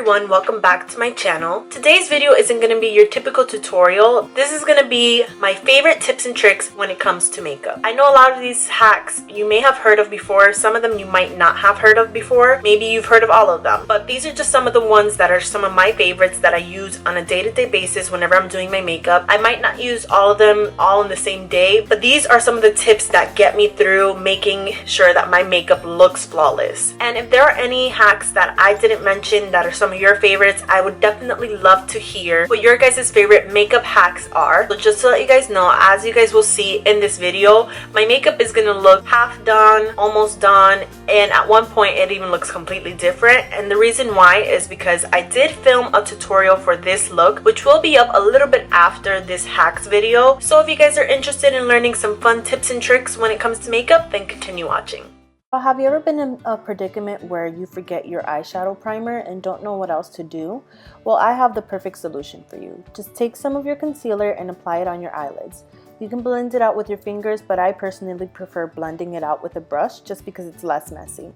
everyone, welcome back to my channel. Today's video isn't going to be your typical tutorial. This is going to be my favorite tips and tricks when it comes to makeup. I know a lot of these hacks you may have heard of before, some of them you might not have heard of before, maybe you've heard of all of them, but these are just some of the ones that are some of my favorites that I use on a day-to-day basis whenever I'm doing my makeup. I might not use all of them all in the same day, but these are some of the tips that get me through making sure that my makeup looks flawless. And if there are any hacks that I didn't mention that are some of your favorites, I would definitely love to hear what your guys' favorite makeup hacks are. So just to let you guys know, as you guys will see in this video, my makeup is gonna look half done, almost done, and at one point it even looks completely different. And the reason why is because I did film a tutorial for this look, which will be up a little bit after this hacks video. So if you guys are interested in learning some fun tips and tricks when it comes to makeup, then continue watching. Have you ever been in a predicament where you forget your eyeshadow primer and don't know what else to do? Well, I have the perfect solution for you. Just take some of your concealer and apply it on your eyelids. You can blend it out with your fingers, but I personally prefer blending it out with a brush just because it's less messy.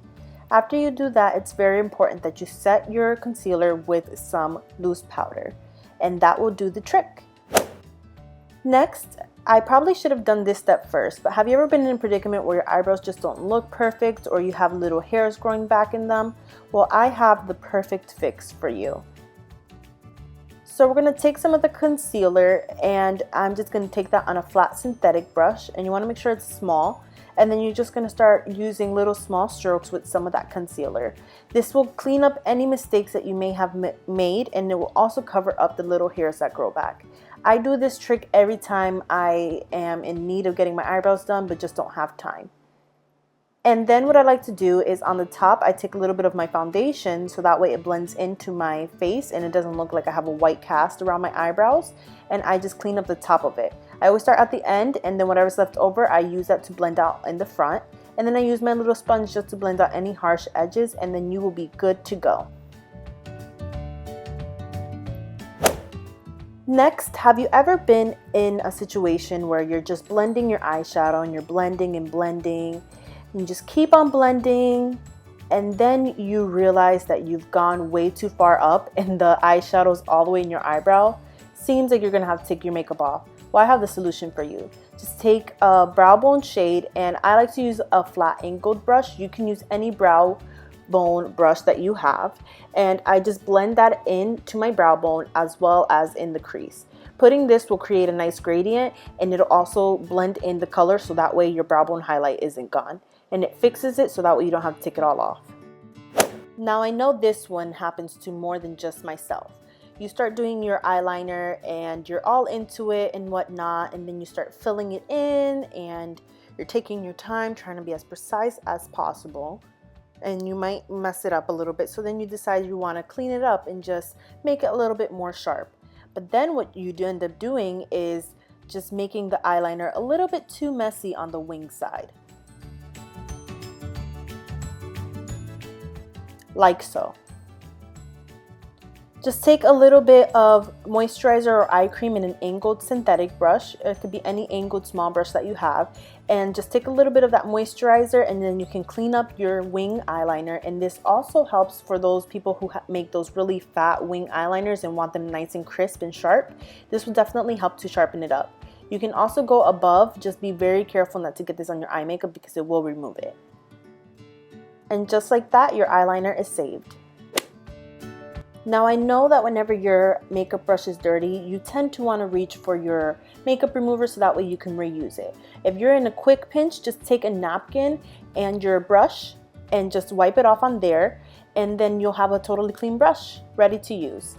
After you do that, it's very important that you set your concealer with some loose powder, and that will do the trick. Next, I probably should have done this step first, but have you ever been in a predicament where your eyebrows just don't look perfect or you have little hairs growing back in them? Well, I have the perfect fix for you. So we're going to take some of the concealer, and I'm just going to take that on a flat synthetic brush, and you want to make sure it's small, and then you're just going to start using little small strokes with some of that concealer. This will clean up any mistakes that you may have made, and it will also cover up the little hairs that grow back. I do this trick every time I am in need of getting my eyebrows done but just don't have time. And then what I like to do is on the top, I take a little bit of my foundation so that way it blends into my face and it doesn't look like I have a white cast around my eyebrows, and I just clean up the top of it. I always start at the end, and then whatever's left over, I use that to blend out in the front, and then I use my little sponge just to blend out any harsh edges, and then you will be good to go. Next, have you ever been in a situation where you're just blending your eyeshadow and you're blending and blending, and you just keep on blending, and then you realize that you've gone way too far up and the eyeshadow's all the way in your eyebrow? Seems like you're gonna have to take your makeup off. Well, I have the solution for you. Just take a brow bone shade, and I like to use a flat angled brush. You can use any brow bone brush that you have, and I just blend that into my brow bone as well as in the crease. Putting this will create a nice gradient, and it'll also blend in the color so that way your brow bone highlight isn't gone, and it fixes it so that way you don't have to take it all off. Now I know this one happens to more than just myself. You start doing your eyeliner and you're all into it and whatnot, and then you start filling it in and you're taking your time trying to be as precise as possible, and you might mess it up a little bit, so then you decide you want to clean it up and just make it a little bit more sharp. But then what you do end up doing is just making the eyeliner a little bit too messy on the wing side. Like so. Just take a little bit of moisturizer or eye cream in an angled synthetic brush. It could be any angled small brush that you have, and just take a little bit of that moisturizer, and then you can clean up your wing eyeliner. And this also helps for those people who make those really fat wing eyeliners and want them nice and crisp and sharp. This will definitely help to sharpen it up. You can also go above. Just be very careful not to get this on your eye makeup because it will remove it. And just like that, your eyeliner is saved. Now I know that whenever your makeup brush is dirty, you tend to want to reach for your makeup remover so that way you can reuse it. If you're in a quick pinch, just take a napkin and your brush and just wipe it off on there, and then you'll have a totally clean brush ready to use.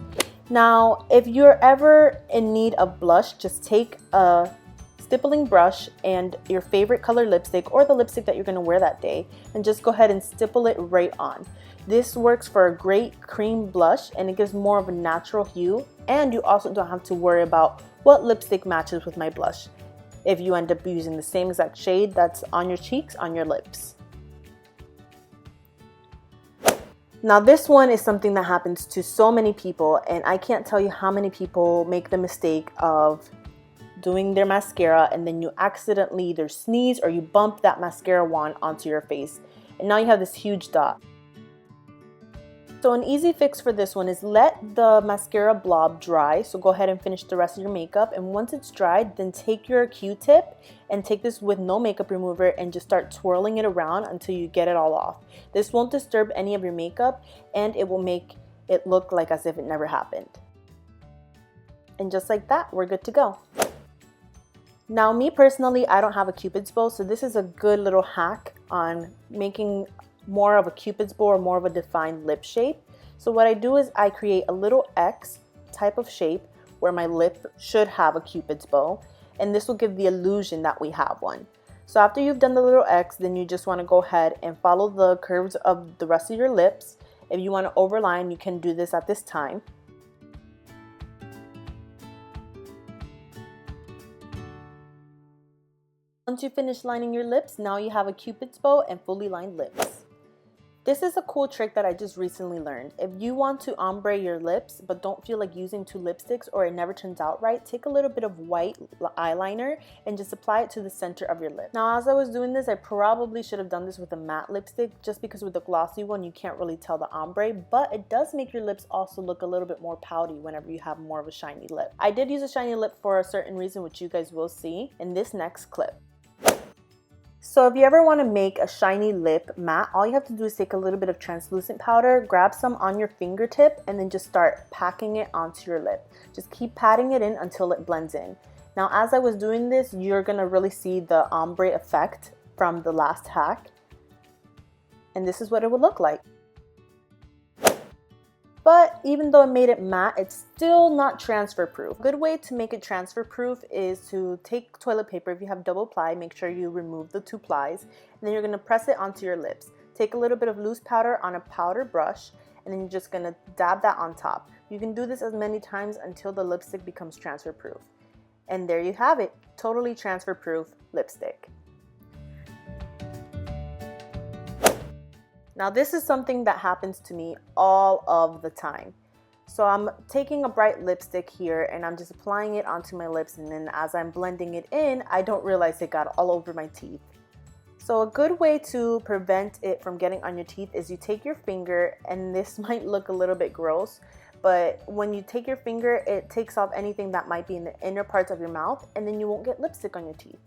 Now if you're ever in need of blush, just take a stippling brush and your favorite color lipstick or the lipstick that you're going to wear that day, and just go ahead and stipple it right on. This works for a great cream blush, and it gives more of a natural hue, and you also don't have to worry about what lipstick matches with my blush if you end up using the same exact shade that's on your cheeks, on your lips. Now this one is something that happens to so many people, and I can't tell you how many people make the mistake of doing their mascara and then you accidentally either sneeze or you bump that mascara wand onto your face, and now you have this huge dot. So an easy fix for this one is let the mascara blob dry. So go ahead and finish the rest of your makeup. And once it's dried, then take your Q-tip and take this with no makeup remover and just start twirling it around until you get it all off. This won't disturb any of your makeup and it will make it look like as if it never happened. And just like that, we're good to go. Now, me personally, I don't have a Cupid's bow, so this is a good little hack on making more of a Cupid's bow or more of a defined lip shape. So what I do is I create a little X type of shape where my lip should have a Cupid's bow, and this will give the illusion that we have one. So after you've done the little X, then you just want to go ahead and follow the curves of the rest of your lips. If you want to overline, you can do this at this time. Once you finish lining your lips, now you have a Cupid's bow and fully lined lips. This is a cool trick that I just recently learned. If you want to ombre your lips but don't feel like using two lipsticks or it never turns out right, take a little bit of white eyeliner and just apply it to the center of your lip. Now, as I was doing this, I probably should have done this with a matte lipstick just because with the glossy one you can't really tell the ombre, but it does make your lips also look a little bit more pouty whenever you have more of a shiny lip. I did use a shiny lip for a certain reason, which you guys will see in this next clip. So if you ever want to make a shiny lip matte, all you have to do is take a little bit of translucent powder, grab some on your fingertip, and then just start packing it onto your lip. Just keep patting it in until it blends in. Now, as I was doing this, you're going to really see the ombre effect from the last hack. And this is what it would look like. But even though it made it matte, it's still not transfer proof. A good way to make it transfer proof is to take toilet paper. If you have double ply, make sure you remove the two plies. And then you're going to press it onto your lips. Take a little bit of loose powder on a powder brush, and then you're just going to dab that on top. You can do this as many times until the lipstick becomes transfer proof. And there you have it, totally transfer proof lipstick. Now, this is something that happens to me all of the time. So I'm taking a bright lipstick here and I'm just applying it onto my lips, and then as I'm blending it in, I don't realize it got all over my teeth. So a good way to prevent it from getting on your teeth is you take your finger, and this might look a little bit gross, but when you take your finger, it takes off anything that might be in the inner parts of your mouth, and then you won't get lipstick on your teeth.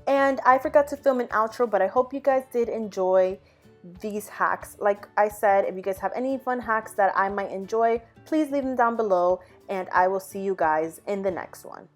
And I forgot to film an outro, but I hope you guys did enjoy these hacks. Like I said, if you guys have any fun hacks that I might enjoy, please leave them down below, and I will see you guys in the next one.